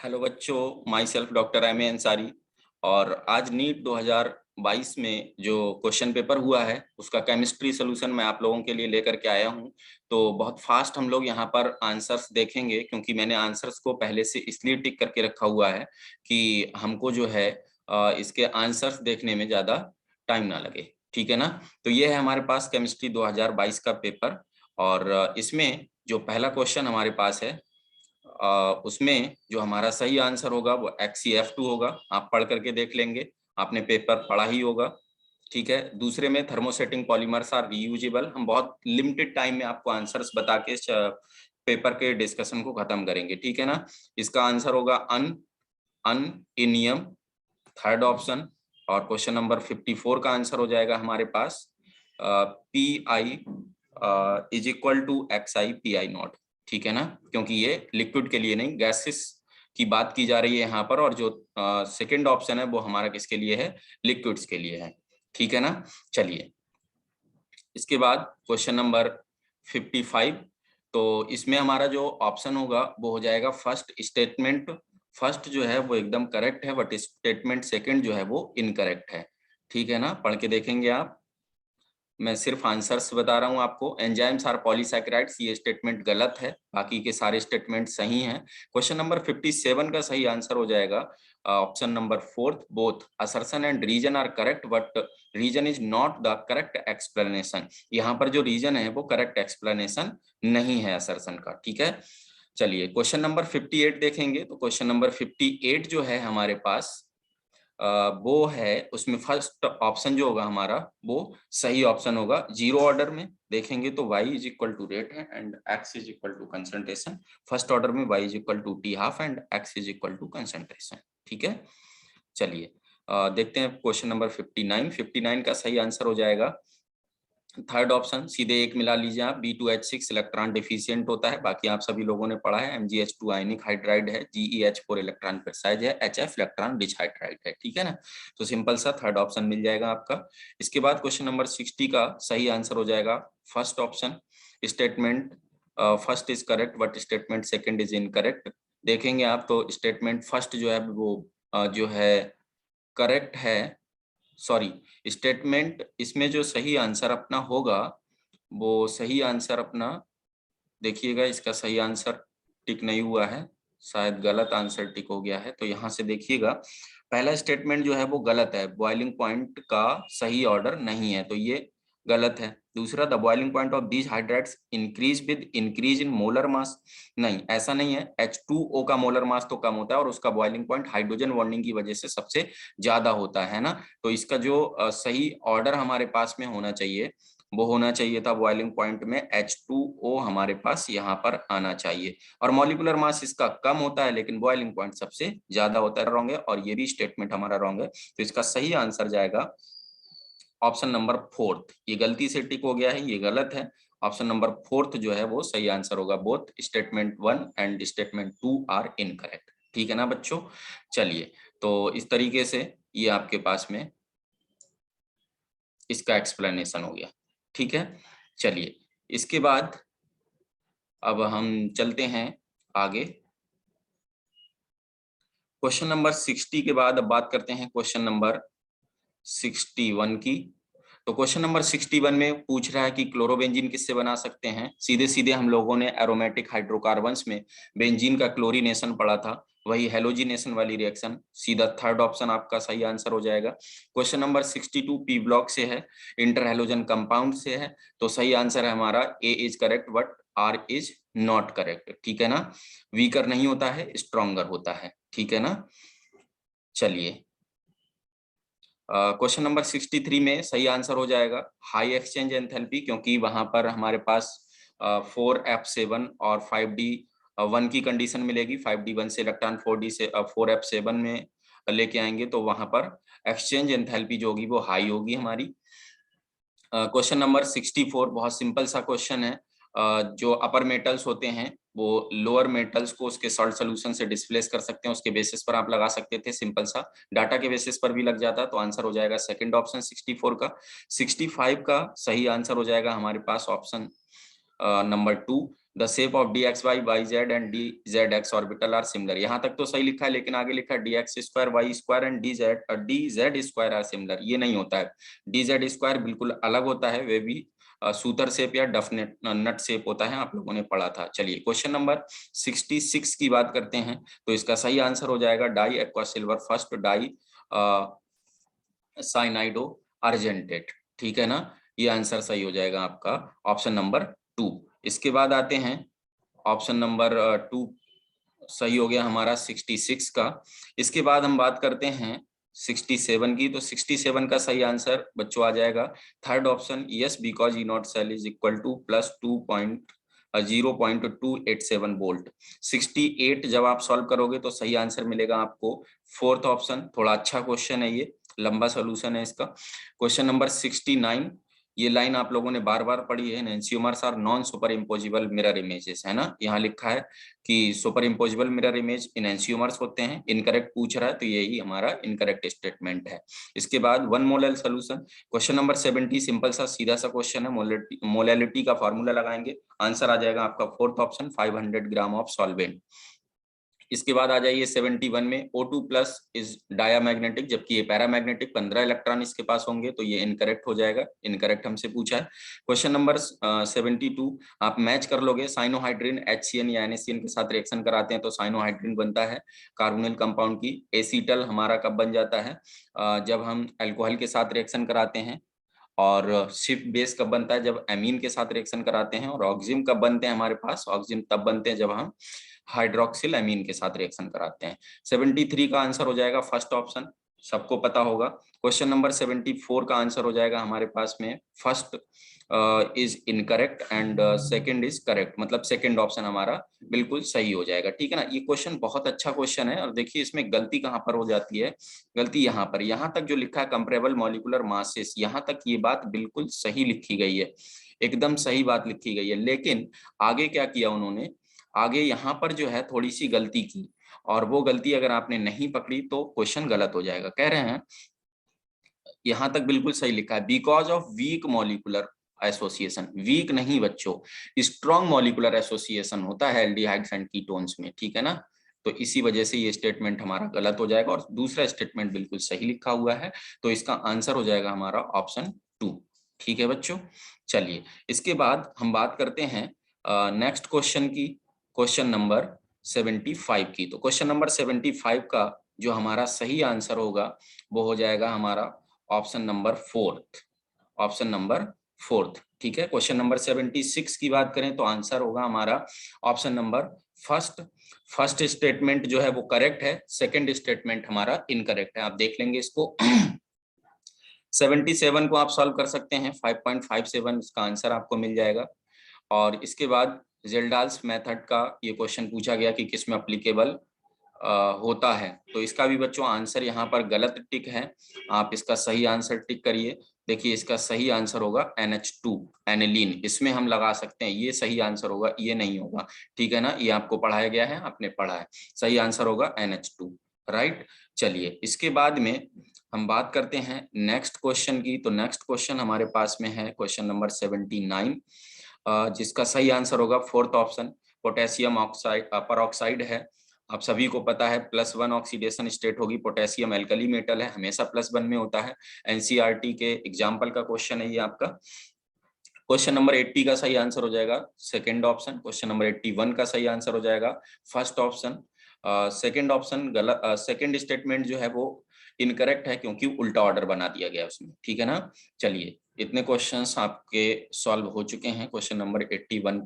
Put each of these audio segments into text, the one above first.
Hello बच्चों, myself doctor M A Ansari. और आज नीट 2022 में जो क्वेश्चन पेपर हुआ है उसका केमिस्ट्री सोल्यूशन मैं आप लोगों के लिए लेकर के आया हूं। तो बहुत फास्ट हम लोग यहाँ पर आंसर्स देखेंगे, क्योंकि मैंने आंसर्स को पहले से इसलिए टिक करके रखा हुआ है कि हमको जो है इसके आंसर्स देखने में ज़्यादा टाइम ना लगे। ठीक है ना। तो ये है हमारे पास केमिस्ट्री 2022 का पेपर। और इसमें जो पहला क्वेश्चन हमारे पास है उसमें जो हमारा सही आंसर होगा वो XCF2 होगा। आप पढ़ करके देख लेंगे, आपने पेपर पढ़ा ही होगा। ठीक है। दूसरे में थर्मोसेटिंग पॉलीमर्स आर रीयूजेबल। हम बहुत लिमिटेड टाइम में आपको आंसर्स बता के पेपर के डिस्कशन को खत्म करेंगे। ठीक है ना। इसका आंसर होगा अनइनियम, थर्ड ऑप्शन। और क्वेश्चन नंबर 54 का आंसर हो जाएगा हमारे पास PI is equal to XI/PI0। ठीक है ना, क्योंकि ये लिक्विड के लिए नहीं, गैसेस की बात की जा रही है यहाँ पर। और जो सेकंड ऑप्शन है वो हमारा किसके लिए है? लिक्विड्स के लिए है। ठीक है ना। चलिए, इसके बाद क्वेश्चन नंबर 55। तो इसमें हमारा जो ऑप्शन होगा वो हो जाएगा फर्स्ट स्टेटमेंट। फर्स्ट जो है वो एकदम करेक्ट है, बट स्टेटमेंट सेकंड जो है वो इनकरेक्ट है। ठीक है ना, पढ़ के देखेंगे आप। मैं सिर्फ आंसर्स बता रहा हूं आपको। एंजाइम्स आर पॉलीसैकेराइड्स, ये स्टेटमेंट गलत है, बाकी के सारे स्टेटमेंट सही हैं। क्वेश्चन नंबर 57 का सही आंसर हो जाएगा option number fourth. Both assertion and reason are correct but reason is not the correct explanation. यहाँ पर जो रीजन है वो करेक्ट एक्सप्लेनेशन नहीं है असर्शन का। ठीक है। चलिए, क्वेश्चन नंबर 58 देखेंगे। तो क्वेश्चन नंबर 58 जो है हमारे पास वो है, उसमें फर्स्ट ऑप्शन जो होगा हमारा वो सही ऑप्शन होगा। जीरो ऑर्डर में देखेंगे तो y is equal to rate है and x is equal to concentration. First order में y is equal to t half and x is equal to concentration. ठीक है। चलिए, देखते हैं क्वेश्चन नंबर 59। 59 का सही आंसर हो जाएगा थर्ड ऑप्शन। सीधे एक मिला लीजिए आप। B2H6 इलेक्ट्रॉन डिफिशियंट होता है, बाकी आप सभी लोगों ने पढ़ा है। MgH2 आयनिक हाइड्राइड है। GeH4 इलेक्ट्रॉन प्रिसाइज है। HF इलेक्ट्रॉन रिच हाइड्राइड है। ठीक है ना। तो सिंपल सा थर्ड ऑप्शन मिल जाएगा आपका। इसके बाद क्वेश्चन नंबर 60 का सही आंसर हो जाएगा first option. Statement first is correct but statement second is incorrect. देखेंगे आप तो स्टेटमेंट फर्स्ट जो है वो जो है करेक्ट है। सॉरी, स्टेटमेंट इसमें जो सही आंसर अपना होगा वो सही आंसर अपना, देखिएगा इसका सही आंसर टिक नहीं हुआ है, शायद गलत आंसर टिक हो गया है। तो यहाँ से देखिएगा, पहला स्टेटमेंट जो है वो गलत है। बॉइलिंग पॉइंट का सही ऑर्डर नहीं है, तो ये गलत है। दूसरा, the boiling point of these hydrides increase with increase in molar mass. नहीं, ऐसा नहीं है। H2O का मोलर मास तो कम होता है और उसका बॉइलिंग पॉइंट हाइड्रोजन बॉन्डिंग की वजह से सबसे ज्यादा होता है ना। तो इसका जो सही ऑर्डर हमारे पास में होना चाहिए वो होना चाहिए था बॉइलिंग पॉइंट में H2O हमारे पास यहाँ पर आना चाहिए। और मॉलिक्यूलर मास इसका कम होता है लेकिन बॉइलिंग पॉइंट सबसे ज्यादा होता है। रॉन्ग है, और ये भी स्टेटमेंट हमारा रॉन्ग है। तो इसका सही आंसर जाएगा ऑप्शन नंबर फोर्थ। ये गलती से टिक हो गया है, ये गलत है। ऑप्शन नंबर फोर्थ जो है वो सही आंसर होगा। Both statement 1 and statement 2 are incorrect. ठीक है ना बच्चों। चलिए, तो इस तरीके से ये आपके पास में इसका एक्सप्लेनेशन हो गया। ठीक है। चलिए, इसके बाद अब हम चलते हैं आगे। क्वेश्चन नंबर 60 के बाद अब बात करते हैं क्वेश्चन नंबर 61 की। तो क्वेश्चन नंबर 61 में पूछ रहा है कि क्लोरोबेंजीन किससे बना सकते हैं। सीधे सीधे हम लोगों ने एरोमेटिक हाइड्रोकार्बन्स में बेंजीन का क्लोरीनेशन पढ़ा था, वही हेलोजिनेशन वाली रिएक्शन। सीधा थर्ड ऑप्शन आपका सही आंसर हो जाएगा। क्वेश्चन नंबर 62 पी ब्लॉक से है, इंटर हेलोजन कंपाउंड से है। तो सही आंसर है हमारा A is correct but R is not correct. ठीक है ना। वीकर नहीं होता है, स्ट्रॉन्गर होता है। ठीक है ना। चलिए, क्वेश्चन नंबर 63 में सही आंसर हो जाएगा हाई एक्सचेंज एंथैल्पी, क्योंकि वहां पर हमारे पास 4f7 और 5d1 की कंडीशन मिलेगी। 5d1 से इलेक्ट्रॉन 4d से 4f7 में लेके आएंगे तो वहां पर एक्सचेंज एंथैल्पी जो होगी वो हाई होगी हमारी। क्वेश्चन नंबर 64 बहुत सिंपल सा क्वेश्चन है। जो अपर मेटल्स होते हैं वो लोअर मेटल्स को उसके सॉल्ट सोल्यूशन से डिस्प्लेस कर सकते हैं, उसके बेसिस पर आप लगा सकते थे। सिंपल सा डाटा के बेसिस पर भी लग जाता, तो आंसर हो जाएगा सेकंड ऑप्शन 64 का। 65 का सही आंसर हो जाएगा हमारे पास option number 2। The shape of D X Y Y Z and D Z X orbital are similar. यहाँ तक तो सही लिखा है, लेकिन आगे लिखा है D X square Y square and D Z square are similar. ये नहीं होता है, डी जेड स्क्वायर बिल्कुल अलग होता है, वे भी सूतर शेप या डफनेट नट शेप होता है, आप लोगों ने पढ़ा था। चलिए क्वेश्चन नंबर 66 की बात करते हैं। तो इसका सही आंसर हो जाएगा di aqua silver first di cyanido argentate. ठीक है ना, ये आंसर सही हो जाएगा आपका ऑप्शन नंबर 2। इसके बाद आते हैं ऑप्शन नंबर 2 सही हो गया हमारा 66 का। इसके बाद हम बात करते हैं 67 की। तो 67 का सही आंसर बच्चों आ जाएगा third option, yes because E naught cell is equal to plus 0.287 volt. 68 जब आप सॉल्व करोगे तो सही आंसर मिलेगा आपको फोर्थ ऑप्शन। थोड़ा अच्छा क्वेश्चन है, ये लंबा सोल्यूशन है इसका। क्वेश्चन नंबर 69, ये लाइन आप लोगों ने बार बार पढ़ी है, enantiomers are non superimposable mirror images, है ना। यहाँ लिखा है कि superimposable mirror image enantiomers होते हैं। इनकरेक्ट पूछ रहा है, तो यही हमारा इनकरेक्ट स्टेटमेंट है। इसके बाद one molal solution, question number 70 simple सा सीधा सा क्वेश्चन है, मोलैलिटी का फॉर्मूला लगाएंगे, आंसर आ जाएगा आपका fourth option 500 gram of solvent. इसके बाद आ जाइए 71 में O2 प्लस इज डायामैग्नेटिक, जबकि ये पैरामैग्नेटिक, 15 इलेक्ट्रॉन इसके पास होंगे, तो ये इनकरेक्ट हो जाएगा, इनकरेक्ट हमसे पूछा है। क्वेश्चन नंबर 72 आप मैच कर लोगे, साइनोहाइड्रिन HCN या NaCN के साथ रिएक्शन कराते हैं तो साइनोहाइड्रिन बनता है कार्बोनिल कंपाउंड की। एसीटल हमारा कब बन जाता है, जब हम अल्कोहल के साथ रिएक्शन कराते हैं। और शिफ्ट बेस कब बनता है, जब एमीन के साथ रिएक्शन कराते हैं। और ऑक्सिम कब बनते हैं हमारे पास, ऑक्सिम तब बनते हैं जब हम हाइड्रोक्सिल एमीन के साथ रिएक्शन कराते हैं। 73 का आंसर हो जाएगा फर्स्ट ऑप्शन, सबको पता होगा। क्वेश्चन नंबर 74 का आंसर हो जाएगा हमारे पास में first is incorrect and second is correct, मतलब सेकंड ऑप्शन हमारा बिल्कुल सही हो जाएगा। ठीक है ना, ये क्वेश्चन बहुत अच्छा क्वेश्चन है। और देखिए इसमें गलती कहाँ पर हो जाती है, गलती यहाँ पर, यहाँ तक जो लिखा है कंपेरेबल मॉलिक्यूलर मासेस, यहाँ तक ये बात बिल्कुल सही लिखी गई है, एकदम सही बात लिखी गई है। लेकिन आगे क्या किया उन्होंने, आगे यहाँ पर जो है थोड़ी सी गलती की, और वो गलती अगर आपने नहीं पकड़ी तो क्वेश्चन गलत हो जाएगा। कह रहे हैं यहां तक बिल्कुल सही लिखा है, because of weak molecular association, weak नहीं बच्चों, स्ट्रॉन्ग मॉलिक्यूलर एसोसिएशन होता है एल्डिहाइड्स एंड कीटोन्स में। ठीक है ना, तो इसी वजह से ये स्टेटमेंट हमारा गलत हो जाएगा, और दूसरा स्टेटमेंट बिल्कुल सही लिखा हुआ है। तो इसका आंसर हो जाएगा हमारा ऑप्शन 2। ठीक है बच्चों, चलिए इसके बाद हम बात करते हैं नेक्स्ट क्वेश्चन की, क्वेश्चन नंबर 75 की। तो क्वेश्चन नंबर 75 का जो हमारा सही आंसर होगा वो हो जाएगा हमारा option number fourth, option number fourth. ठीक है, क्वेश्चन नंबर 76 की बात करें तो आंसर होगा हमारा option number first. First statement जो है वो करेक्ट है, सेकंड स्टेटमेंट हमारा इनकरेक्ट है। आप देख लेंगे इसको 77 को आप सॉल्व कर सकते हैं, 5.57 इसका आंसर आपको मिल जाएगा। और इसके बाद जेल्डाल्स मेथड का ये क्वेश्चन पूछा गया कि किसमें एप्लीकेबल होता है, तो इसका भी बच्चों आंसर यहाँ पर गलत टिक है, आप इसका सही आंसर टिक करिए। देखिए इसका सही आंसर होगा NH2 एनिलीन, इसमें हम लगा सकते हैं, ये सही आंसर होगा, ये नहीं होगा। ठीक है ना, ये आपको पढ़ाया गया है, आपने पढ़ा है, सही आंसर होगा NH2, राइट। चलिए इसके बाद में हम बात करते हैं नेक्स्ट क्वेश्चन की। तो नेक्स्ट क्वेश्चन हमारे पास में है क्वेश्चन नंबर 79, जिसका सही आंसर होगा fourth option, potassium oxide peroxide है। आप सभी को पता है +1 ऑक्सीडेशन स्टेट होगी, पोटेशियम एल्कली मेटल है, हमेशा +1 में होता है। एनसीईआरटी के एग्जाम्पल का क्वेश्चन है ये आपका। क्वेश्चन नंबर 80 का सही आंसर हो जाएगा सेकंड ऑप्शन, क्वेश्चन नंबर 81 का सही आंसर हो जाएगा फर्स्ट ऑप्शन। सेकंड ऑप्शन गलत, सेकंड स्टेटमेंट जो है वो इनकरेक्ट है, क्योंकि उल्टा ऑर्डर बना दिया गया उसमें। ठीक है ना, चलिए इतने क्वेश्चंस आपके सॉल्व हो चुके हैं क्वेश्चन नंबर 81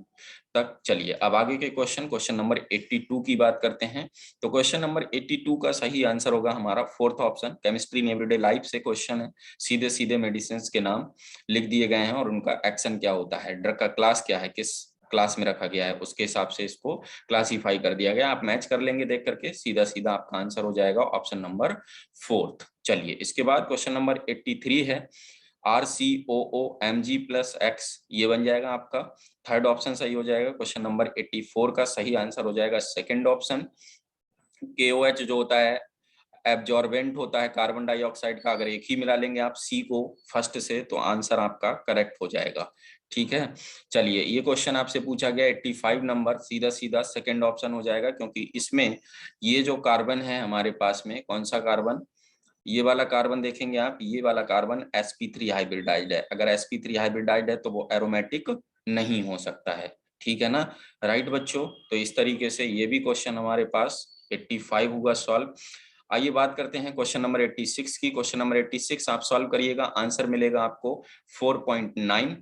तक। चलिए अब आगे के क्वेश्चन नंबर 82 की बात करते हैं। तो क्वेश्चन नंबर 82 का सही आंसर होगा हमारा fourth option, chemistry in everyday life से क्वेश्चन है, सीधे सीधे मेडिसिन के नाम लिख दिए गए हैं और उनका एक्शन क्या होता है, ड्रग का क्लास क्या है, किस क्लास में रखा गया है, उसके हिसाब से इसको क्लासिफाई कर दिया गया। आप मैच कर लेंगे देख करके, सीधा सीधा आपका आंसर हो जाएगा ऑप्शन नंबर फोर्थ। चलिए इसके बाद क्वेश्चन नंबर 83 है, RCOOMg+X, ये बन जाएगा आपका थर्ड ऑप्शन सही हो जाएगा। क्वेश्चन नंबर 84 का सही आंसर हो जाएगा सेकंड ऑप्शन। KOH जो होता है एब्जॉर्बेंट होता है कार्बन डाइऑक्साइड का, अगर एक ही मिला लेंगे आप सी को फर्स्ट से तो आंसर आपका करेक्ट हो जाएगा। ठीक है, चलिए ये क्वेश्चन आपसे पूछा गया 85 नंबर, सीधा सीधा सेकंड ऑप्शन हो जाएगा, क्योंकि इसमें ये जो कार्बन है हमारे पास में, कौन सा कार्बन, ये वाला कार्बन देखेंगे आप, ये वाला कार्बन sp3 हाइब्रिडाइज्ड है। अगर sp3 हाइब्रिडाइज्ड है तो वो एरोमेटिक नहीं हो सकता है। ठीक है ना, राइट बच्चों। तो इस तरीके से ये भी क्वेश्चन हमारे पास 85 हुआ सॉल्व। आइए बात करते हैं क्वेश्चन नंबर 86 की। क्वेश्चन नंबर 86 आप सॉल्व करिएगा, आंसर मिलेगा आपको 4.9।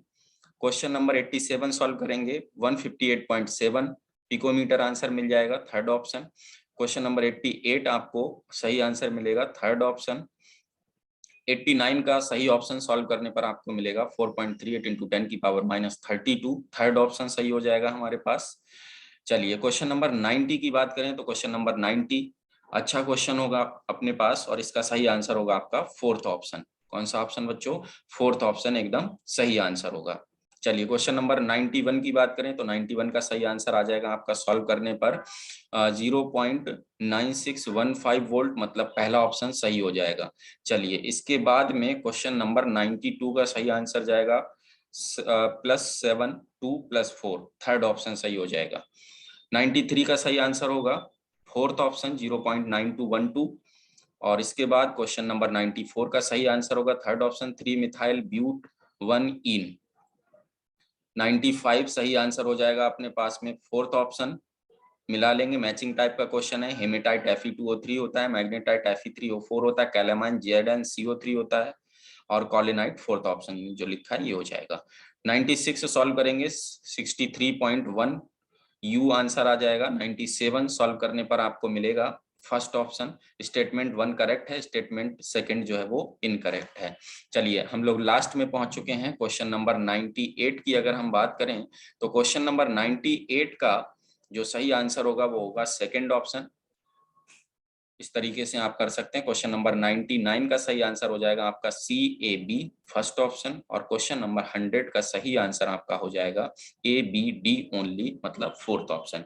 क्वेश्चन नंबर 87 सॉल्व करेंगे 158.7 पिकोमीटर आंसर मिल जाएगा, थर्ड ऑप्शन। क्वेश्चन नंबर 88 आपको सही आंसर मिलेगा, थर्ड ऑप्शन। 89 का सही ऑप्शन सॉल्व करने पर आपको मिलेगा 4.38 इंटू 10 की पावर -32, थर्ड ऑप्शन सही हो जाएगा हमारे पास। चलिए क्वेश्चन नंबर 90 की बात करें तो क्वेश्चन नंबर 90 अच्छा क्वेश्चन होगा अपने पास, और इसका सही आंसर होगा आपका फोर्थ ऑप्शन। कौन सा ऑप्शन बच्चों, फोर्थ ऑप्शन एकदम सही आंसर होगा। चलिए क्वेश्चन नंबर 91 की बात करें तो 91 का सही आंसर आ जाएगा आपका सॉल्व करने पर 0.9615 वोल्ट, मतलब पहला ऑप्शन सही हो जाएगा। चलिए इसके बाद में क्वेश्चन नंबर 92 का सही आंसर जाएगा +7 2 +4, थर्ड ऑप्शन सही हो जाएगा। 93 का सही आंसर होगा फोर्थ ऑप्शन 0.9212, और इसके बाद क्वेश्चन नंबर 94 का सही आंसर होगा थर्ड ऑप्शन 3 मिथाइल ब्यूट 1 इन। 95 सही आंसर हो जाएगा अपने पास में फोर्थ ऑप्शन, मिला लेंगे, मैचिंग टाइप का क्वेश्चन है। हेमेटाइट Fe2O3 होता है, मैग्नेटाइट Fe3O4 होता है, कैलामाइन Zn CO3 होता है, और कॉलिनाइट फोर्थ ऑप्शन जो लिखा है ये हो जाएगा। 96 सॉल्व करेंगे 63.1 यू आंसर आ जाएगा। 97 सॉल्व करने पर आपको मिलेगा फर्स्ट ऑप्शन। स्टेटमेंट 1 करेक्ट है, स्टेटमेंट सेकंड जो है वो इनकरेक्ट है। चलिए हम लोग लास्ट में पहुंच चुके हैं, क्वेश्चन नंबर 98 की अगर हम बात करें तो क्वेश्चन नंबर 98 का जो सही आंसर होगा वो होगा सेकंड ऑप्शन। इस तरीके से आप कर सकते हैं। क्वेश्चन नंबर 99 का सही आंसर हो जाएगा आपका CAB फर्स्ट ऑप्शन, और क्वेश्चन नंबर 100 का सही आंसर आपका हो जाएगा ABD ओनली, मतलब फोर्थ ऑप्शन।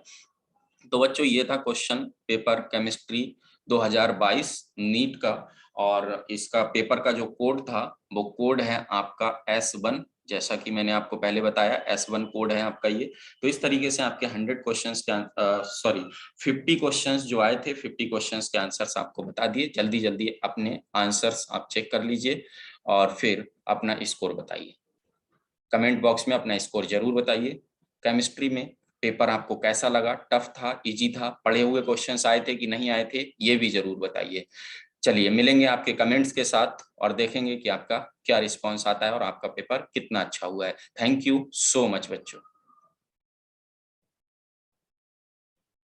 तो बच्चों ये था क्वेश्चन पेपर केमिस्ट्री 2022 नीट का, और इसका पेपर का जो कोड था वो कोड है आपका S1, जैसा कि मैंने आपको पहले बताया S1 कोड है आपका ये। तो इस तरीके से आपके 100 क्वेश्चंस के 50 क्वेश्चंस जो आए थे, 50 क्वेश्चंस के आंसर्स आपको बता दिए। जल्दी जल्दी अपने आंसर्स आप चेक कर लीजिए और फिर अपना स्कोर बताइए। कमेंट बॉक्स में अपना स्कोर जरूर बताइए। केमिस्ट्री में पेपर आपको कैसा लगा, टफ था, इजी था, पढ़े हुए क्वेश्चंस आए थे कि नहीं आए थे, ये भी जरूर बताइए। चलिए मिलेंगे आपके कमेंट्स के साथ और देखेंगे कि आपका क्या रिस्पॉन्स आता है और आपका पेपर कितना अच्छा हुआ है। थैंक यू सो मच बच्चों।